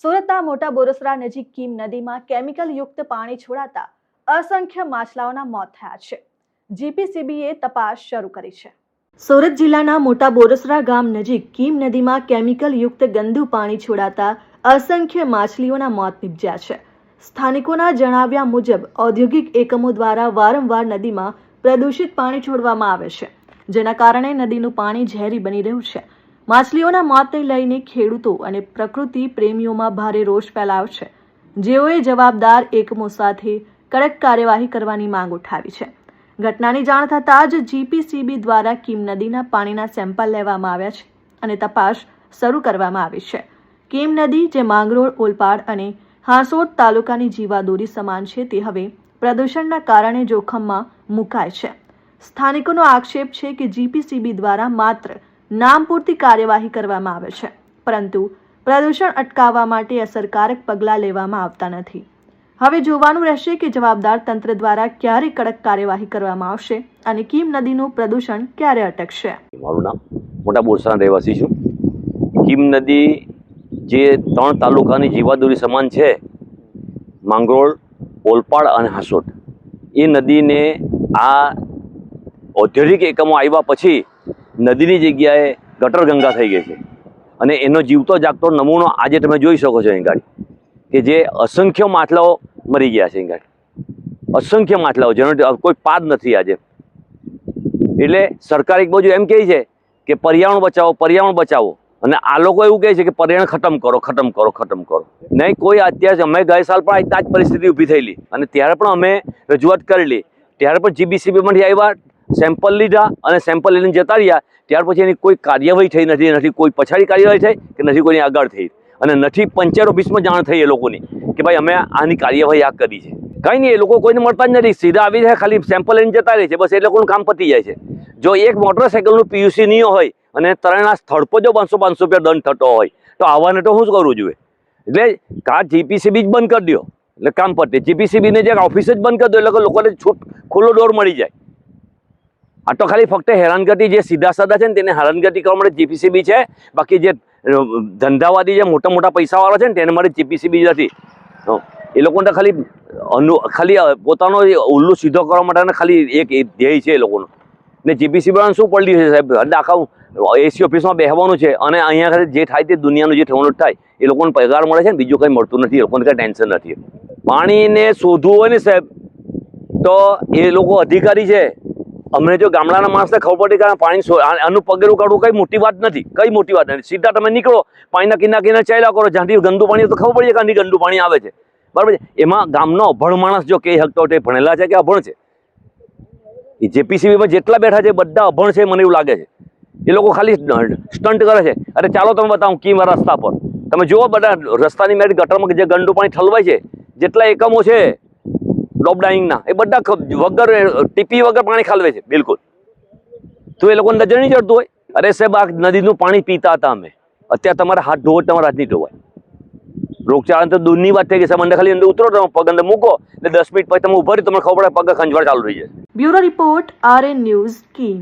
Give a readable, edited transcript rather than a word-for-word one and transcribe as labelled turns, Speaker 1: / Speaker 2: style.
Speaker 1: સુરતના મોટા બોરસરા નજીક કીમ નદીમાં કેમિકલયુક્ત પાણી છોડાતા અસંખ્ય માછલાઓના મોત થયા છે. જીપીસીબીએ તપાસ શરૂ કરી છે. સુરત જિલ્લાના મોટા બોરસરા ગામ નજીક કીમ નદીમાં કેમિકલયુક્ત ગંદુ પાણી છોડાતા અસંખ્ય માછલીઓના મોત નીપજ્યા છે. સ્થાનિકોના જણાવ્યા મુજબ ઔદ્યોગિક એકમો દ્વારા વારંવાર નદીમાં પ્રદૂષિત પાણી છોડવામાં આવે છે, જેના કારણે નદીનું પાણી ઝેરી બની રહ્યું છે. માછલીઓના મોતને લઈને ખેડૂતો અને પ્રકૃતિ પ્રેમીઓમાં ભારે રોષ ફેલાયો છે, જેઓએ જવાબદાર એકમો સાથે કડક કાર્યવાહી કરવાની માંગ ઉઠાવી છે. ઘટનાની જાણ થતાં જ જીપીસીબી દ્વારા કીમ નદીના પાણીના સેમ્પલ લેવામાં આવ્યા છે અને તપાસ શરૂ કરવામાં આવી છે. કીમ નદી, જે માંગરોળ, ઓલપાડ અને હાંસોટ તાલુકાની જીવાદોરી સમાન છે, તે હવે પ્રદૂષણના કારણે જોખમમાં મુકાય છે. સ્થાનિકોનો આક્ષેપ છે કે જીપીસીબી દ્વારા માત્ર નામ પૂરતી કાર્યવાહી કરવામાં આવે છે, પરંતુ પ્રદૂષણ અટકાવવા માટે અસરકારક પગલાં લેવામાં આવતા નથી. હવે જોવાનું રહેશે કે જવાબદાર તંત્ર દ્વારા ક્યારે કડક કાર્યવાહી કરવામાં આવશે અને કીમ નદીનું પ્રદૂષણ ક્યારે અટકશે.
Speaker 2: મારું નામ મોટા બોરસરાનો રહેવાસી છું. કીમ નદી જે 3 તાલુકાની જીવાદોરી સમાન છે, માંગરોળ, ઓલપાડ અને હાંસોટ, એ નદીને આ ઔદ્યોગિક એકમો આવ્યા પછી નદીની જગ્યાએ ગટરગંગા થઈ ગઈ છે. અને એનો જીવતો જાગતો નમૂનો આજે તમે જોઈ શકો છો અહીં ગાડી, કે જે અસંખ્ય માછલાઓ મરી ગયા છે અહીં ગાડી. અસંખ્ય માછલાઓ, જેનો કોઈ પાર નથી આજે. એટલે સરકાર એક બાજુ એમ કહે છે કે પર્યાવરણ બચાવો, પર્યાવરણ બચાવો, અને આ લોકો એવું કહે છે કે પર્યાવરણ ખતમ કરો, ખતમ કરો, ખતમ કરો. નહીં, કોઈ અત્યારે અમે ગયા સાલ પણ આ જ પરિસ્થિતિ ઊભી થયેલી, અને ત્યારે પણ અમે રજૂઆત કરેલી. ત્યારે પણ જીપીસીબીમાંથી આવ્યા, સેમ્પલ લીધા અને સેમ્પલ લઈને જતા રહ્યા. ત્યાર પછી એની કોઈ કાર્યવાહી થઈ નથી, નથી કોઈ પછાડી કાર્યવાહી થઈ કે નથી કોઈની આગળ થઈ, અને નથી પંચાયત ઓફિસમાં જાણ થઈ એ લોકોની કે ભાઈ અમે આની કાર્યવાહી આ કરી છે. કંઈ નહીં, એ લોકો કોઈને મળતા જ નથી, સીધા આવી જાય, ખાલી સેમ્પલ લઈને જતા રહે છે, બસ એ લોકોનું કામ પતી જાય છે. જો એક મોટરસાઇકલનું પીયુસી નહીં હોય અને તરણના સ્થળ પર જો 500 રૂપિયા દંડ થતો હોય, તો આવાને તો શું જ કરવું જોઈએ? એટલે કા જીપીસીબી જ બંધ કરી દો એટલે કામ પતે. જીપીસીબીને જે ઓફિસ જ બંધ કરી દો એટલે લોકોને છૂટ ખુલ્લો દોર મળી જાય. આ તો ખાલી ફક્ત હેરાનગતિ, જે સીધા સાદા છે ને તેને હેરાનગતિ કરવા માટે જીપીસીબી છે. બાકી જે ધંધાવાદી, જે મોટા મોટા પૈસાવાળા છે ને તેને માટે જીપીસીબી નથી. એ લોકોને તો ખાલી પોતાનો ઉલ્લુ સીધો કરવા માટે ખાલી એક ધ્યેય છે એ લોકોનો. ને જીપીસીબી શું પડી છે સાહેબ? આખા એસી ઓફિસમાં બેસવાનું છે અને અહીંયા ખાલી જે થાય તે દુનિયાનું જે થવાનું થાય. એ લોકોને પગાર મળે છે ને બીજું કંઈ મળતું નથી. એ લોકોને કંઈ ટેન્શન નથી. પાણીને શોધવું હોય ને સાહેબ, તો એ લોકો અધિકારી છે. અમને જો ગામડાના માણસને ખબર પડી કે પાણી આનું પગેરું કાઢવું કંઈ મોટી વાત નથી, કંઈ મોટી વાત નથી. સીધા તમે નીકળો, પાણીના કિનારે ચાલ્યા કરો, જ્યાંથી ગંદુ પાણી તો ખબર પડી જાય ક્યાંથી ગંદુ પાણી આવે છે, બરાબર છે. એમાં ગામનો અભણ માણસ જો કહી શકતો તે ભણેલા છે કે અભણ છે? એ જીપીસીબીમાં જેટલા બેઠા છે બધા અભણ છે, મને એવું લાગે છે. એ લોકો ખાલી સ્ટન્ટ કરે છે. અરે ચાલો તમે બતાવું કીમ રસ્તા પર તમે જુઓ, બધા રસ્તાની મેરી ગટરમાં જે ગંદુ પાણી ઠલવાય છે, જેટલા એકમો છે ડોપ ડાઇંગના, એ બધા વગર ટીપી વગર પાણી ખાલવે છે બિલકુલ. તો એ લોકોને નજર નહીં ચડતું હોય? અરે સાહેબ, આ નદીનું પાણી પીતા હતા અમે. અત્યારે તમારા હાથ ધોવો, તમારા હાથ નહીં ધોવાય. રોગચાળા તો દૂરની વાત થઈ ગઈ છે. મને ખાલી અંદર ઉતરો, તમે પગ અંદર મૂકો એટલે 10 મિનિટ પછી તમે ઉભા રહી, તમને ખબર પડે પગ ખંજવાળ ચાલુ થઈ જાય.
Speaker 1: Bureau report, RN news, Kim.